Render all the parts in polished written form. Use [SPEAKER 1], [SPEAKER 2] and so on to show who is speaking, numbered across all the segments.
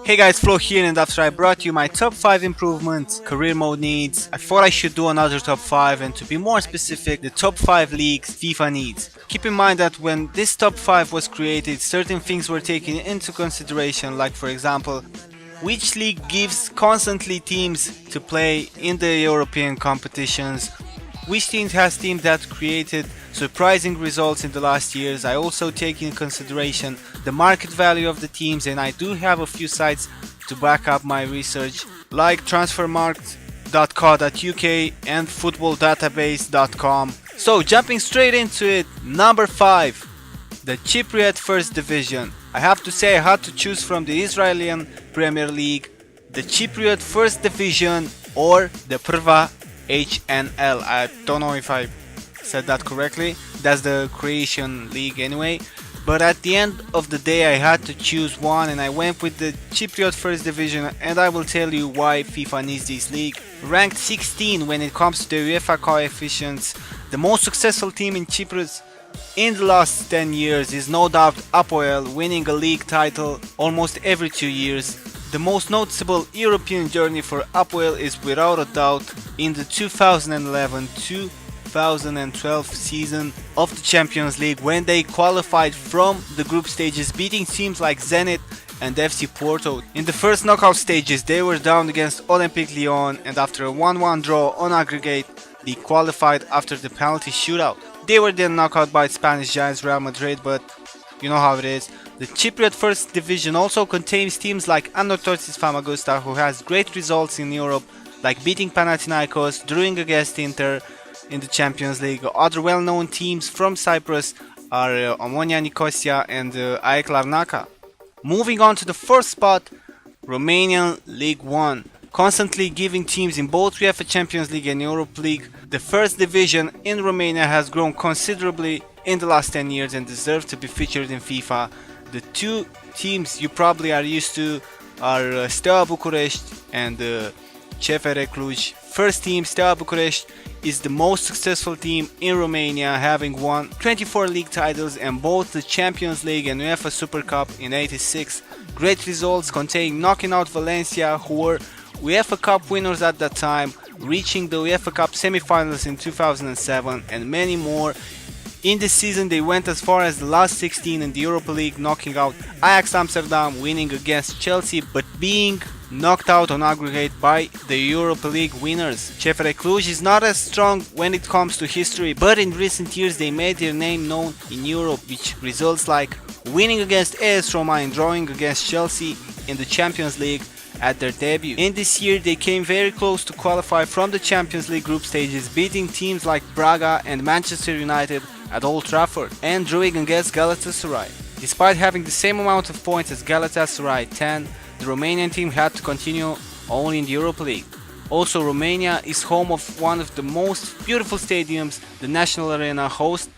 [SPEAKER 1] Hey guys, Flo here, and after I brought you my top 5 improvements career mode needs, I thought I should do another top 5, and to be more specific, the top 5 leagues FIFA needs. Keep in mind that when this top 5 was created, certain things were taken into consideration, like for example, which league gives constantly teams to play in the European competitions, which team has teams that created surprising results in the last years. I also take in consideration the market value of the teams, and I do have a few sites to back up my research like transfermarkt.co.uk and footballdatabase.com. So jumping straight into it, number 5, the Cypriot First Division. I have to say I had to choose from the Israeli Premier League, the Cypriot First Division, or the Prva HNL. I don't know if I said that correctly. That's the Croatian league anyway. But at the end of the day I had to choose one, and I went with the Cypriot First Division, and I will tell you why FIFA needs this league. Ranked 16 when it comes to the UEFA coefficients, the most successful team in Cyprus in the last 10 years is no doubt Apoel, winning a league title almost every 2 years. The most noticeable European journey for Apoel is without a doubt in the 2011-2012 season of the Champions League, when they qualified from the group stages, beating teams like Zenit and FC Porto. In the first knockout stages they were down against Olympique Lyon, and after a 1-1 draw on aggregate they qualified after the penalty shootout. They were then knocked out by Spanish giants Real Madrid, but you know how it is. The Cypriot First Division also contains teams like Anorthosis Famagusta, who has great results in Europe, like beating Panathinaikos, drawing against Inter in the Champions League. Other well-known teams from Cyprus are Omonia Nicosia and AEK Larnaca. Moving on to the first spot, Romanian Liga I. Constantly giving teams in both UEFA Champions League and Europa League, the first division in Romania has grown considerably in the last 10 years and deserves to be featured in FIFA. The two teams you probably are used to are Steaua Bucharest and CFR Cluj. First team, Steaua Bucharest, is the most successful team in Romania, having won 24 league titles and both the Champions League and UEFA Super Cup in '86. Great results, knocking out Valencia, who were UEFA Cup winners at that time, reaching the UEFA Cup semi-finals in 2007, and many more. In this season they went as far as the last 16 in the Europa League, knocking out Ajax Amsterdam, winning against Chelsea, but being knocked out on aggregate by the Europa League winners. CFR Cluj is not as strong when it comes to history, but in recent years they made their name known in Europe, which results like winning against AS Roma and drawing against Chelsea in the Champions League at their debut. In this year they came very close to qualify from the Champions League group stages, beating teams like Braga and Manchester United at Old Trafford and drawing against Galatasaray. Despite having the same amount of points as Galatasaray, 10, the Romanian team had to continue only in the Europa League. Also, Romania is home of one of the most beautiful stadiums, the National Arena, host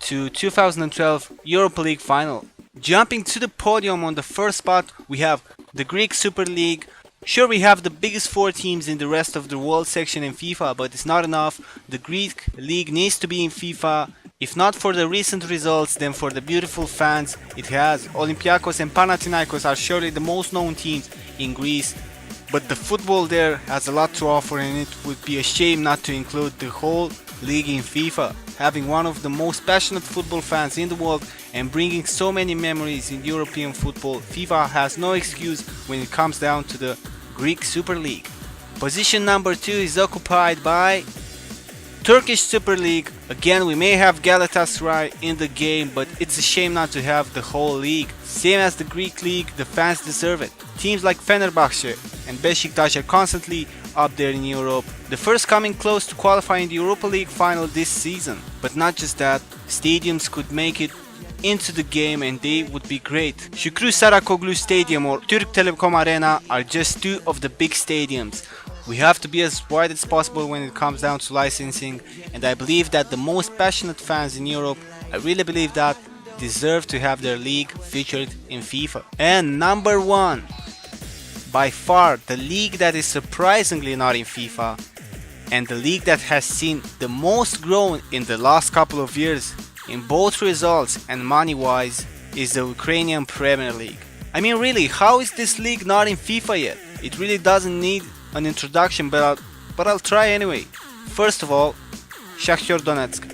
[SPEAKER 1] to 2012 Europa League final. Jumping to the podium on the first spot, we have the Greek Super League. Sure, we have the biggest 4 teams in the rest of the world section in FIFA, but it's not enough. The Greek League needs to be in FIFA. If not for the recent results, then for the beautiful fans it has. Olympiacos and Panathinaikos are surely the most known teams in Greece, but the football there has a lot to offer, and it would be a shame not to include the whole league in FIFA. Having one of the most passionate football fans in the world and bringing so many memories in European football, FIFA has no excuse when it comes down to the Greek Super League. Position number 2 is occupied by Turkish Super League. Again, we may have Galatasaray in the game, but it's a shame not to have the whole league. Same as the Greek League, the fans deserve it. Teams like Fenerbahce and Beşiktaş are constantly up there in Europe, the first coming close to qualifying the Europa League final this season. But not just that, stadiums could make it into the game and they would be great. Şükrü Saracoğlu Stadium or Türk Telekom Arena are just 2 of the big stadiums. We have to be as wide as possible when it comes down to licensing, and I believe that the most passionate fans in Europe, I really believe that, deserve to have their league featured in FIFA. And number 1, by far the league that is surprisingly not in FIFA, and the league that has seen the most growth in the last couple of years in both results and money wise, is the Ukrainian Premier League. I mean really, how is this league not in FIFA yet? It really doesn't need an introduction, but I'll try anyway. First of all, Shakhtar Donetsk.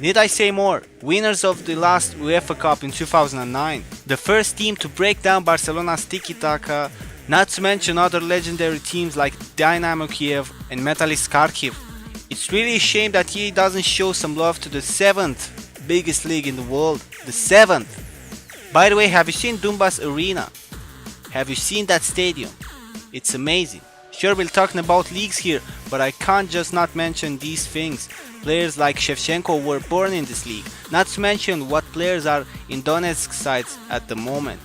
[SPEAKER 1] Need I say more? Winners of the last UEFA Cup in 2009. The first team to break down Barcelona's tiki-taka, not to mention other legendary teams like Dynamo Kiev and Metalist Kharkiv. It's really a shame that EA doesn't show some love to the 7th biggest league in the world. The 7th! By the way, have you seen Donbass Arena? Have you seen that stadium? It's amazing. Sure, we're talking about leagues here, but I can't just not mention these things. Players like Shevchenko were born in this league, not to mention what players are in Donetsk sides at the moment.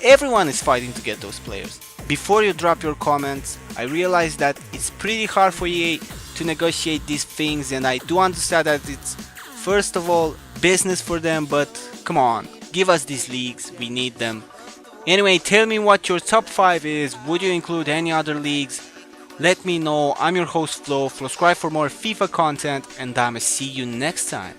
[SPEAKER 1] Everyone is fighting to get those players. Before you drop your comments, I realize that it's pretty hard for EA to negotiate these things, and I do understand that it's first of all business for them, but come on, give us these leagues, we need them. Anyway, tell me what your top 5 is. Would you include any other leagues? Let me know. I'm your host Flo. Subscribe for more FIFA content, and I'ma see you next time.